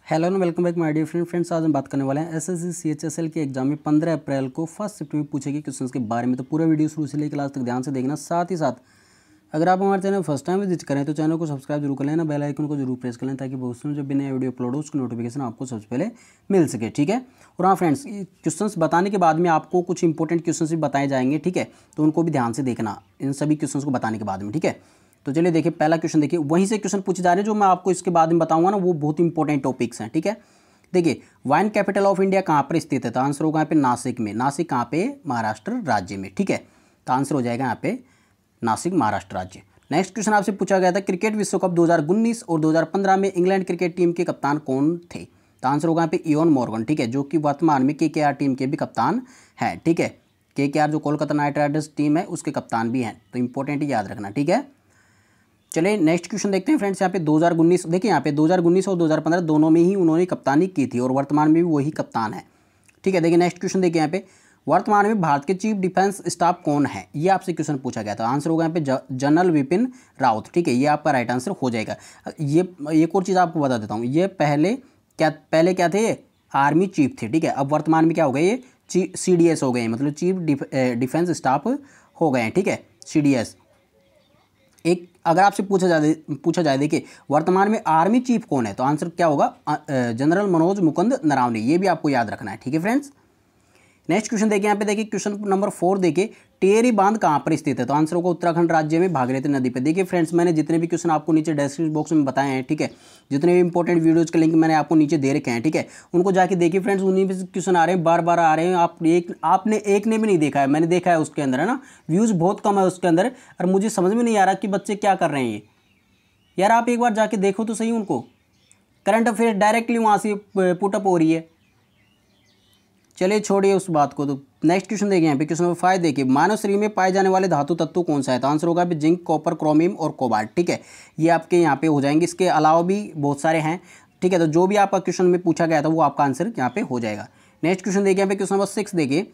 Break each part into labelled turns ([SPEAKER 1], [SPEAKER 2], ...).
[SPEAKER 1] Hello and welcome back my dear friends. आज हम बात करने वाले हैं एसएससी सीएचएसएल के एग्जाम में 15 अप्रैल को फर्स्ट शिफ्ट में पूछे गए क्वेश्चंस के बारे में। तो पूरा वीडियो शुरू से लेकर लास्ट तक ध्यान से देखना। साथ ही साथ अगर आप हमारे चैनल फर्स्ट टाइम विजिट करें तो चैनल को सब्सक्राइब जरूर कर लेना, बेल आइकन को जरूर प्रेस कर लें ताकि भविष्य में जब भी नया वीडियो अपलोड हो उसकी नोटिफिकेशन आपको सबसे पहले मिल सके। ठीक है। और हाँ फ्रेंड्स, क्वेश्चंस बताने के बाद में आपको कुछ इंपॉर्टेंट क्वेश्चंस भी बताए जाएंगे। ठीक है, तो उनको भी ध्यान से देखना इन सभी क्वेश्चंस को बताने के बाद में। ठीक है, तो चलिए देखिए पहला क्वेश्चन देखिए, वहीं से क्वेश्चन पूछे जा रहे हैं जो मैं आपको इसके बाद में बताऊंगा ना, वो बहुत इंपॉर्टेंट टॉपिक्स हैं। ठीक है, देखिए वाइन कैपिटल ऑफ इंडिया कहाँ पर स्थित है? तो आंसर होगा यहाँ पे नासिक में। नासिक कहाँ पे? महाराष्ट्र राज्य में। ठीक है, तो आंसर हो जाएगा यहाँ पे नासिक, महाराष्ट्र राज्य। नेक्स्ट क्वेश्चन आपसे पूछा गया था क्रिकेट विश्व कप 2019 और 2015 में इंग्लैंड क्रिकेट टीम के कप्तान कौन थे? तो आंसर होगा यहाँ पे इयोन मॉर्गन। ठीक है, जो कि वर्तमान में केकेआर टीम के भी कप्तान है। ठीक है, केकेआर जो कोलकाता नाइट राइडर्स टीम है उसके कप्तान भी हैं, तो इंपॉर्टेंट याद रखना। ठीक है, चलिए नेक्स्ट क्वेश्चन देखते हैं फ्रेंड्स। यहाँ पे 2019 देखिए, यहाँ पे 2019 और 2015 दोनों में ही उन्होंने कप्तानी की थी और वर्तमान में भी वही कप्तान है। ठीक है, देखिए नेक्स्ट क्वेश्चन देखिए, यहाँ पे वर्तमान में भारत के चीफ डिफेंस स्टाफ कौन है? ये आपसे क्वेश्चन पूछा गया था। आंसर होगा यहाँ पे जनरल विपिन रावत। ठीक है, ये आपका राइट आंसर हो जाएगा। ये एक और चीज़ आपको बता देता हूँ, ये पहले क्या थे? आर्मी चीफ थे। ठीक है, अब वर्तमान में क्या हो गए? ये CDS हो गए, मतलब चीफ डिफेंस स्टाफ हो गए हैं। ठीक है, CDS। एक अगर आपसे पूछा जाए देखिए वर्तमान में आर्मी चीफ कौन है, तो आंसर क्या होगा? जनरल मनोज मुकुंद नरावने। ये भी आपको याद रखना है। ठीक है फ्रेंड्स, नेक्स्ट क्वेश्चन देखिए, यहाँ पे देखिए क्वेश्चन नंबर 4 देखिए, टिहरी बांध कहाँ पर स्थित है? तो आंसर होगा उत्तराखंड राज्य में भागीरथी नदी पे। देखिए फ्रेंड्स, मैंने जितने भी क्वेश्चन आपको नीचे डिस्क्रिप्शन बॉक्स में बताए हैं, ठीक है, जितने भी इंपॉर्टेंट वीडियोज के लिंक मैंने आपको नीचे दे रखे हैं, ठीक है, उनको जाके देखिए फ्रेंड्स। उन्हीं पे क्वेश्चन आ रहे हैं, बार बार आ रहे हैं। आपने एक ने भी नहीं देखा है, मैंने देखा है उसके अंदर, है ना, व्यूज़ बहुत कम है उसके अंदर। और मुझे समझ में नहीं आ रहा कि बच्चे क्या कर रहे हैं ये। यार आप एक बार जाके देखो तो सही उनको। करंट अफेयर डायरेक्टली वहाँ से पुटअप हो रही है। चलिए छोड़िए उस बात को। तो नेक्स्ट क्वेश्चन देखिए, यहाँ पे क्वेश्चन नंबर 5 देखिए, मानव शरीर में पाए जाने वाले धातु तत्व कौन सा है? तो आंसर होगा जिंक, कॉपर, क्रोमियम और कोबाल्ट। ठीक है, ये आपके यहाँ पे हो जाएंगे। इसके अलावा भी बहुत सारे हैं। ठीक है, तो जो भी आपका क्वेश्चन में पूछा गया था वो आपका आंसर यहाँ पे हो जाएगा। नेक्स्ट क्वेश्चन देखिए, यहाँ पे क्वेश्चन नंबर 6 देखिए,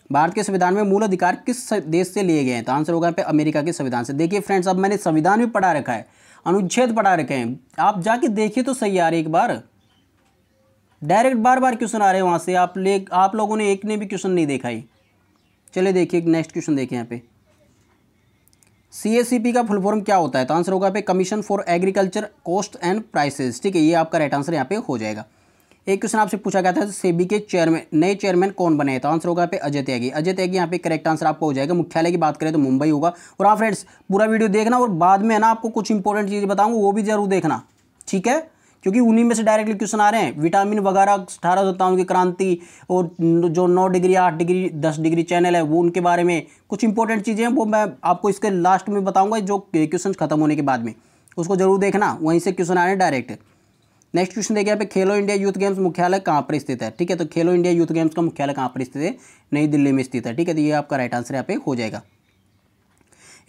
[SPEAKER 1] भारत के संविधान में मूल अधिकार किस देश से लिए गए हैं? तो आंसर होगा यहाँ पे अमेरिका के संविधान से। देखिए फ्रेंड्स, अब मैंने संविधान भी पढ़ा रखा है, अनुच्छेद पढ़ा रखे हैं, आप जाके देखिए तो सही यार एक बार। डायरेक्ट बार बार क्वेश्चन आ रहे हैं वहाँ से, आप लोगों ने एक ने भी क्वेश्चन नहीं देखा ही। चलिए देखिए नेक्स्ट क्वेश्चन देखिए, यहाँ पे CACP का फुल फॉर्म क्या होता है? तो आंसर होगा पे commission for agriculture cost and prices. ठीक है, ये आपका राइट आंसर यहाँ पे हो जाएगा। एक क्वेश्चन आपसे पूछा गया था सेबी के नए चेयरमैन कौन बने? तो आंसर होगा पे अजय त्यागी। अजय त्यागी यहाँ पे करेक्ट आंसर आपको हो जाएगा। मुख्यालय की बात करें तो मुंबई होगा। और हाँ फ्रेंड्स, पूरा वीडियो देखना और बाद में है ना आपको कुछ इंपॉर्टेंट चीज़ बताऊंगा, वो भी जरूर देखना। ठीक है, क्योंकि उन्हीं में से डायरेक्टली क्वेश्चन आ रहे हैं। विटामिन वगैरह 1857 की क्रांति और जो 9 डिग्री 8 डिग्री 10 डिग्री चैनल है वो, उनके बारे में कुछ इंपॉर्टेंट चीज़ें हैं, वो मैं आपको इसके लास्ट में बताऊंगा। जो क्वेश्चन खत्म होने के बाद में उसको जरूर देखना, वहीं से क्वेश्चन आ रहे हैं डायरेक्ट। नेक्स्ट क्वेश्चन देखिए, यहाँ पे खेलो इंडिया यूथ गेम्स मुख्यालय कहाँ पर स्थित है? ठीक है, तो खेलो इंडिया यूथ गेम्स का मुख्यालय कहाँ पर स्थित है? नई दिल्ली में स्थित है। ठीक है, तो ये आपका राइट आंसर यहाँ पे हो जाएगा।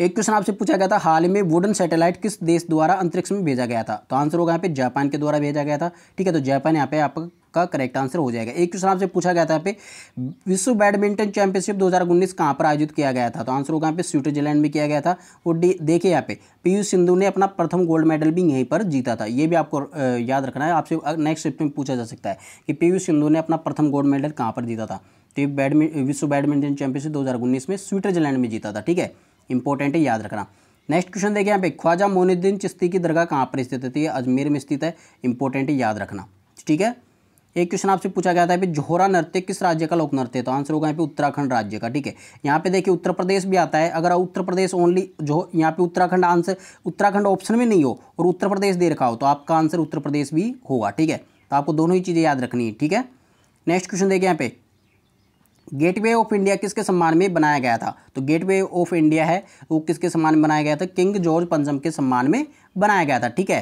[SPEAKER 1] एक क्वेश्चन आपसे पूछा गया था हाल ही में वुडन सैटेलाइट किस देश द्वारा अंतरिक्ष में भेजा गया था? तो आंसर होगा यहाँ पे जापान के द्वारा भेजा गया था। ठीक है, तो जापान यहाँ पे आपका करेक्ट आंसर हो जाएगा। एक क्वेश्चन आपसे पूछा गया था यहाँ पे विश्व बैडमिंटन चैंपियनशिप 2019 कहाँ पर आयोजित किया गया था? तो आंसर होगा यहाँ पे स्विट्जरलैंड में किया गया था। और देखिए यहाँ पे पीयू सिंधु ने अपना प्रथम गोल्ड मेडल भी यहीं पर जीता था। ये भी आपको याद रखना है, आपसे नेक्स्ट शिफ्ट में पूछा जा सकता है कि पीयू सिंधु ने अपना प्रथम गोल्ड मेडल कहाँ पर जीता था? तो ये विश्व बैडमिंटन चैंपियनशिप 2019 में स्विट्जरलैंड में जीता था। ठीक है, इंपॉर्टेंट है, याद रखना। नेक्स्ट क्वेश्चन देखिए, यहाँ पे ख्वाजा मोइनुद्दीन चिश्ती की दरगाह कहाँ पर स्थित है? तो ये अजमेर में स्थित है। इंपॉर्टेंट है, याद रखना। ठीक है, एक क्वेश्चन आपसे पूछा गया था कि जोहरा नृत्य किस राज्य का लोक नृत्य है? तो आंसर होगा यहाँ पे उत्तराखंड राज्य का। ठीक है, यहाँ पे देखिए उत्तर प्रदेश भी आता है। अगर उत्तर प्रदेश ओनली जो यहाँ पे उत्तराखंड आंसर, उत्तराखंड ऑप्शन में नहीं हो और उत्तर प्रदेश दे रखा हो तो आपका आंसर उत्तर प्रदेश भी होगा। ठीक है, तो आपको दोनों ही चीज़ें याद रखनी है। ठीक है, नेक्स्ट क्वेश्चन देखिए, यहाँ पे गेटवे ऑफ इंडिया किसके सम्मान में बनाया गया था? तो गेटवे ऑफ इंडिया है वो किसके सम्मान में बनाया गया था? किंग जॉर्ज पंचम के सम्मान में बनाया गया था। ठीक है,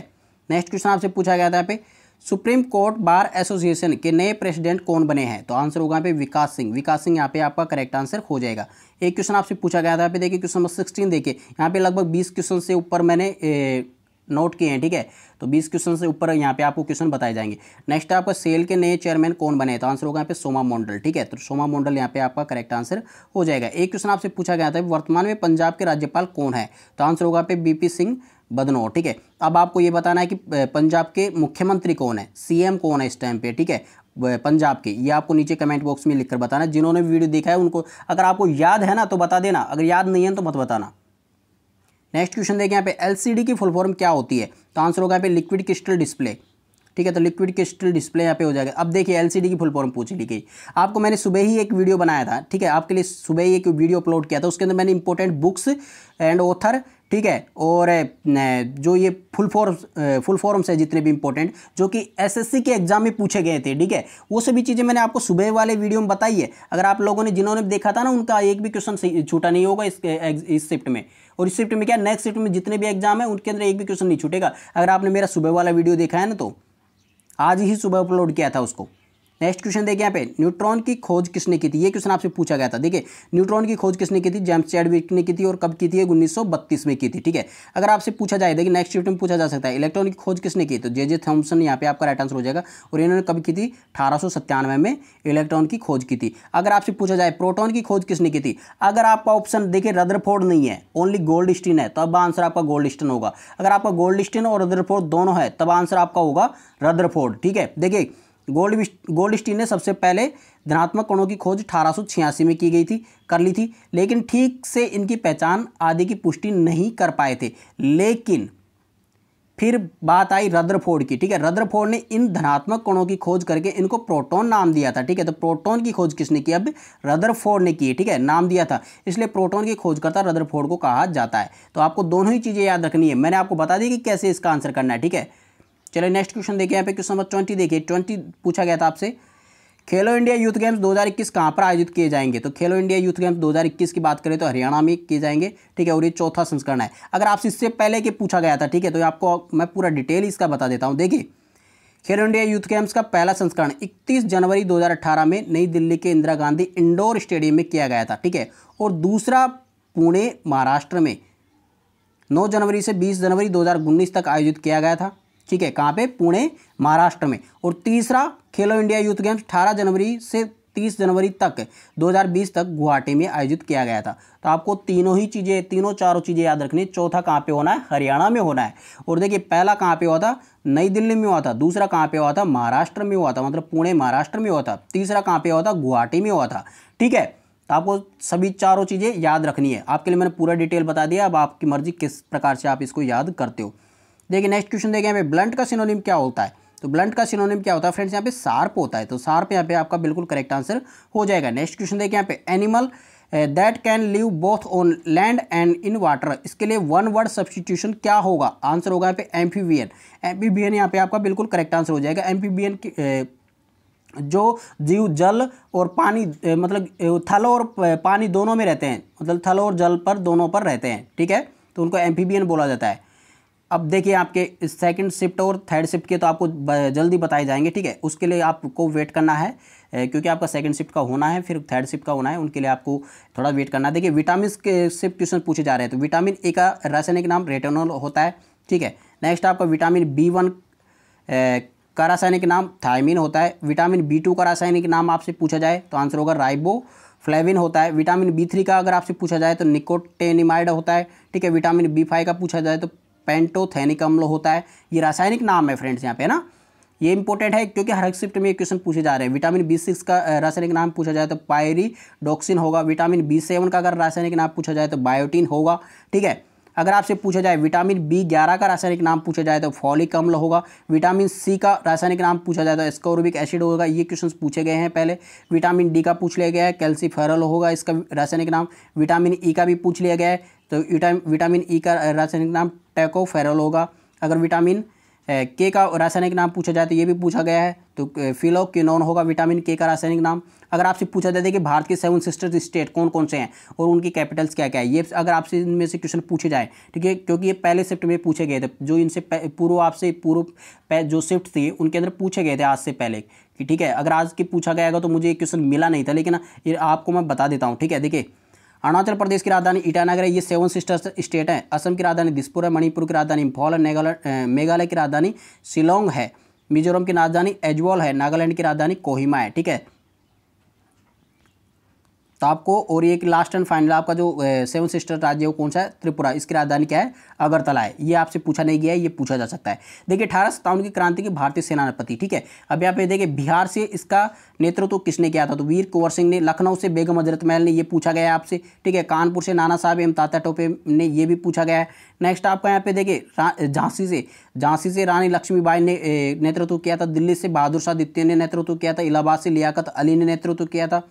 [SPEAKER 1] नेक्स्ट क्वेश्चन आपसे पूछा गया था यहाँ पे सुप्रीम कोर्ट बार एसोसिएशन के नए प्रेसिडेंट कौन बने हैं? तो आंसर होगा यहाँ पे विकास सिंह। विकास सिंह यहाँ पे आपका करेक्ट आंसर हो जाएगा। एक क्वेश्चन आपसे पूछा गया था यहाँ पे देखिए क्वेश्चन नंबर 16 देखिए, यहाँ पे लगभग 20 क्वेश्चन से ऊपर मैंने नोट किए हैं। ठीक है, तो 20 क्वेश्चन से ऊपर यहाँ पे आपको क्वेश्चन बताए जाएंगे। नेक्स्ट आपका सेल के नए चेयरमैन कौन बने? तो आंसर होगा यहाँ पे सोमा मंडल। ठीक है, तो सोमा मंडल यहाँ पे आपका करेक्ट आंसर हो जाएगा। एक क्वेश्चन आपसे पूछा गया था वर्तमान में पंजाब के राज्यपाल कौन है? तो आंसर होगा यहाँ पे BP सिंह बदनौर। ठीक है, अब आपको ये बताना है कि पंजाब के मुख्यमंत्री कौन है, सीएम कौन है इस टाइम पे। ठीक है, पंजाब के, ये आपको नीचे कमेंट बॉक्स में लिखकर बताना। जिन्होंने वीडियो देखा है उनको, अगर आपको याद है ना तो बता देना, अगर याद नहीं है तो मत बताना। नेक्स्ट क्वेश्चन देखिए यहाँ पे, एलसीडी की फुल फॉर्म क्या होती है? तो आंसर होगा यहाँ पे लिक्विड क्रिस्टल डिस्प्ले। ठीक है, तो लिक्विड क्रिस्टल डिस्प्ले यहाँ पे हो जाएगा। अब देखिए एलसीडी की फुल फॉर्म पूछ ली गई। आपको मैंने सुबह ही एक वीडियो बनाया था, ठीक है, आपके लिए सुबह ही एक वीडियो अपलोड किया था। उसके अंदर मैंने इंपॉर्टेंट बुक्स एंड ऑथर, ठीक है, और जो ये फुल फॉर्म्स है जितने भी इंपॉर्टेंट जो कि एसएससी के एग्जाम में पूछे गए थे, ठीक है, वो सभी चीज़ें मैंने आपको सुबह वाले वीडियो में बताई है। अगर आप लोगों ने, जिन्होंने देखा था ना, उनका एक भी क्वेश्चन छूटा नहीं होगा इस शिफ्ट में। और इस शिफ्ट में क्या, नेक्स्ट शिफ्ट में जितने भी एग्जाम है उनके अंदर एक भी क्वेश्चन नहीं छूटेगा। अगर आपने मेरा सुबह वाला वीडियो देखा है ना, तो आज ही सुबह अपलोड किया था उसको। नेक्स्ट क्वेश्चन देखिए यहाँ पे, न्यूट्रॉन की खोज किसने की थी? ये क्वेश्चन आपसे पूछा गया था। देखिए न्यूट्रॉन की खोज किसने की थी? जेम्स चैडविक ने की थी। और कब की थी? 1932 में की थी। ठीक है, अगर आपसे पूछा जाए, देखिए नेक्स्ट शिफ्ट में पूछा जा सकता है, इलेक्ट्रॉन की खोज किसने की? तो जे थॉम्सन यहाँ पे आपका राइट आंसर हो जाएगा। और इन्होंने कब की थी? 1897 में इलेक्ट्रॉन की खोज की थी। अगर आपसे पूछा जाए प्रोटॉन की खोज किसने की थी, अगर आपका ऑप्शन देखिए रदरफोर्ड नहीं है, ओनली गोल्डस्टीन है, तब आंसर आपका गोल्डस्टीन होगा। अगर आपका गोल्डस्टीन और रदरफोर्ड दोनों है, तब आंसर आपका होगा रदरफोर्ड। ठीक है, देखिए गोल्डस्टीन ने सबसे पहले धनात्मक कणों की खोज 1886 में की गई थी, कर ली थी, लेकिन ठीक से इनकी पहचान आदि की पुष्टि नहीं कर पाए थे। लेकिन फिर बात आई रदरफोर्ड की। ठीक है, रदरफोर्ड ने इन धनात्मक कणों की खोज करके इनको प्रोटॉन नाम दिया था। ठीक है, तो प्रोटॉन की खोज किसने की? अब रदरफोर्ड ने की। ठीक है, नाम दिया था, इसलिए प्रोटॉन की खोजकर्ता रदरफोर्ड को कहा जाता है। तो आपको दोनों ही चीज़ें याद रखनी है। मैंने आपको बता दी कि कैसे इसका आंसर करना है। ठीक है, चलिए नेक्स्ट क्वेश्चन देखिए यहाँ पे, क्वेश्चन नंबर 20 देखिए। 20 पूछा गया था आपसे, खेलो इंडिया यूथ गेम्स 2021 कहाँ पर आयोजित किए जाएंगे? तो खेलो इंडिया यूथ गेम्स 2021 की बात करें तो हरियाणा में किए जाएंगे। ठीक है, और ये चौथा संस्करण है। अगर आपसे इससे पहले के पूछा गया था, ठीक है, तो आपको मैं पूरा डिटेल इसका बता देता हूँ। देखिए खेलो इंडिया यूथ गेम्स का पहला संस्करण 31 जनवरी 2018 में नई दिल्ली के इंदिरा गांधी इंडोर स्टेडियम में किया गया था। ठीक है, और दूसरा पुणे महाराष्ट्र में 9 जनवरी से 20 जनवरी 2019 तक आयोजित किया गया था। ठीक है, कहाँ पे? पुणे महाराष्ट्र में। और तीसरा खेलो इंडिया यूथ गेम्स 18 जनवरी से 30 जनवरी तक 2020 तक गुवाहाटी में आयोजित किया गया था। तो आपको तीनों ही चीज़ें, तीनों चारों चीज़ें याद रखनी। चौथा कहाँ पे होना है? हरियाणा में होना है। और देखिए पहला कहाँ पे हुआ था? नई दिल्ली में हुआ था। दूसरा कहाँ पे हुआ था? महाराष्ट्र में हुआ था, मतलब पुणे महाराष्ट्र में हुआ था। तीसरा कहाँ पे हुआ था? गुवाहाटी में हुआ था। ठीक है, तो आपको सभी चारों चीज़ें याद रखनी है। आपके लिए मैंने पूरा डिटेल बता दिया, अब आपकी मर्जी किस प्रकार से आप इसको याद करते हो। देखिए नेक्स्ट क्वेश्चन देखिए यहाँ पे, ब्लंट का सिनोनिम क्या होता है? तो ब्लंट का सिनोनिम क्या होता है फ्रेंड्स? यहाँ पे शार्प होता है। तो शार्प यहाँ पे आपका बिल्कुल करेक्ट आंसर हो जाएगा। नेक्स्ट क्वेश्चन देखिए यहाँ पे, animal that can live both on land and in water, इसके लिए वन वर्ड सब्सटीट्यूशन क्या होगा? आंसर होगा यहाँ पे एम्फीबियन। एम्फीबियन यहाँ पे आपका बिल्कुल करेक्ट आंसर हो जाएगा। एम्फीबियन जो जीव जल और पानी, मतलब थल और पानी दोनों में रहते हैं, मतलब थल और जल पर दोनों पर रहते हैं। ठीक है, तो उनको एम्फीबियन बोला जाता है। अब देखिए आपके सेकंड शिफ्ट और थर्ड शिफ्ट के तो आपको जल्दी बताए जाएंगे। ठीक है, उसके लिए आपको वेट करना है, क्योंकि आपका सेकंड शिफ्ट का होना है, फिर थर्ड शिफ्ट का होना है, उनके लिए आपको थोड़ा वेट करना है। देखिए विटामिन के शिफ्ट क्वेश्चन पूछे जा रहे हैं। तो विटामिन ए का रासायनिक नाम रेटिनॉल होता है। ठीक है, नेक्स्ट आपका विटामिन B1 का रासायनिक नाम थायमिन होता है। विटामिन B2 का रासायनिक नाम आपसे पूछा जाए तो आंसर होगा राइबोफ्लेविन होता है। विटामिन B3 का अगर आपसे पूछा जाए तो निकोटिनिमाइड होता है। ठीक है, विटामिन B5 का पूछा जाए तो पेंटोथेनिक अम्ल होता है। ये रासायनिक नाम है फ्रेंड्स यहाँ पे ना, ये इंपॉर्टेंट है क्योंकि हर एक शिफ्ट में क्वेश्चन पूछे जा रहे हैं। विटामिन B6 का रासायनिक नाम पूछा जाए तो पायरिडॉक्सिन होगा। विटामिन B7 का अगर रासायनिक नाम पूछा जाए तो बायोटीन होगा। ठीक है, अगर आपसे पूछा जाए विटामिन B11 का रासायनिक नाम पूछा जाए तो फॉलिक अम्ल होगा। विटामिन C का रासायनिक नाम पूछा जाए तो एस्कॉर्बिक एसिड होगा। ये क्वेश्चंस पूछे गए हैं पहले। विटामिन D का पूछ लिया गया है, कैल्सीफेरॉल होगा इसका रासायनिक नाम। विटामिन E का भी पूछ लिया गया है, तो विटामिन E का रासायनिक नाम टोकोफेरॉल होगा। अगर विटामिन K का रासायनिक नाम पूछा जाए तो ये भी पूछा गया है, तो फिलोक्विनोन होगा विटामिन K का रासायनिक नाम। अगर आपसे पूछा जाए कि भारत के 7 सिस्टर स्टेट कौन कौन से हैं और उनकी कैपिटल्स क्या क्या है, ये अगर आपसे इनमें से क्वेश्चन पूछे जाए, ठीक है, क्योंकि ये पहले शिफ्ट में पूछे गए थे, जो इनसे पूर्व जो शिफ्ट थी उनके अंदर पूछे गए थे आज से पहले कि, ठीक है, अगर आज की पूछा गया तो मुझे ये क्वेश्चन मिला नहीं था, लेकिन ये आपको मैं बता देता हूँ। ठीक है, देखिए अरुणाचल प्रदेश की राजधानी ईटानगर है, ये 7 सिस्टर स्टेट है। असम की राजधानी दिसपुर है। मणिपुर की राजधानी इम्फॉल है। मेघालय की राजधानी शिलोंग है। मिजोरम की राजधानी एजवॉल है। नागालैंड की राजधानी कोहिमा है। ठीक है, तो आपको, और ये लास्ट एंड फाइनल आपका जो 7 सिस्टर राज्य है वो कौन सा है, त्रिपुरा, इसकी राजधानी क्या है, अगरतला है। ये आपसे पूछा नहीं गया है, ये पूछा जा सकता है। देखिए 1857 की क्रांति की भारतीय सेनापति, ठीक है। अब यहाँ पे देखिए बिहार से इसका नेतृत्व किसने किया था, तो वीर कुंवर सिंह ने। लखनऊ से बेगम हजरत महल ने, ये पूछा गया है आपसे, ठीक है। कानपुर से नाना साहब एवं तात्या टोपे ने, ये भी पूछा गया है। नेक्स्ट आपका यहाँ पे देखिए झांसी से रानी लक्ष्मीबाई ने नेतृत्व किया था। दिल्ली से बहादुर शाह द्वितीय ने नेतृत्व किया था। इलाहाबाद से लियाकत अली ने नेतृत्व किया था।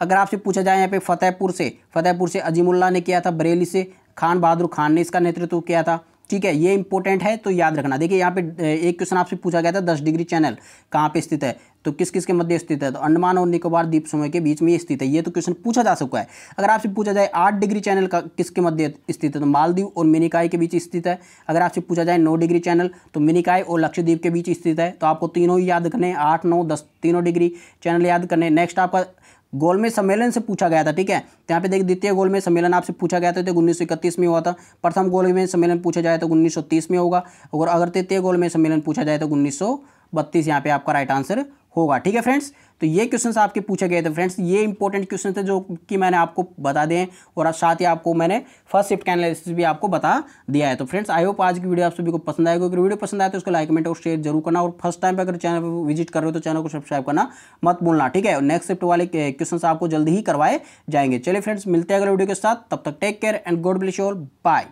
[SPEAKER 1] अगर आपसे पूछा जाए यहाँ पे फतेहपुर से अजीमुल्ला ने किया था। बरेली से खान बहादुर खान ने इसका नेतृत्व किया था, ठीक है। ये इंपॉर्टेंट है तो याद रखना। देखिए यहाँ पे एक क्वेश्चन आपसे पूछा गया था 10 डिग्री चैनल कहाँ पे स्थित है, तो किस किस के मध्य स्थित है, तो अंडमान और निकोबार द्वीप समूह के बीच में ये स्थित है। ये तो क्वेश्चन पूछा जा सकता है। अगर आपसे पूछा जाए 8 डिग्री चैनल का किसके मध्य स्थित है, तो मालदीव और मिनिकॉय के बीच स्थित है। अगर आपसे पूछा जाए 9 डिग्री चैनल, तो मिनिकॉय और लक्षद्वीप के बीच स्थित है। तो आपको तीनों ही याद करने, 8, 9, 10 तीनों डिग्री चैनल याद करने। नेक्स्ट आपका गोलमेज सम्मेलन से पूछा गया था, ठीक है। तो यहाँ पे देखिए द्वितीय गोलमेज सम्मेलन आपसे पूछा गया था, तो 1931 में हुआ था। प्रथम गोलमेज सम्मेलन पूछा जाए तो 1930 में होगा, और अगर तृतीय गोलमेज सम्मेलन पूछा जाए तो 1932 यहाँ पे आपका राइट आंसर होगा, ठीक है फ्रेंड्स। तो ये क्वेश्चंस आपके पूछे गए थे फ्रेंड्स। ये इंपॉर्टेंट क्वेश्चन थे जो कि मैंने आपको बता दिए, और साथ ही आपको मैंने फर्स्ट शिफ्ट का एनालिसिस भी आपको बता दिया है। तो फ्रेंड्स आई होप आज की वीडियो आप सभी को पसंद आएगी। अगर वीडियो पसंद आए तो उसको लाइक, कमेंट और शेयर जरूर करना, और फर्स्ट टाइम पर अगर चैनल पर विजिट कर रहे हो तो चैनल को सब्सक्राइब करना मत भूलना, ठीक है। नेक्स्ट शिफ्ट वाले क्वेश्चन आपको जल्दी ही करवाए जाएंगे। चलिए फ्रेंड्स, मिलते हैं अगले वीडियो के साथ, तब तक take care and God bless you all, bye.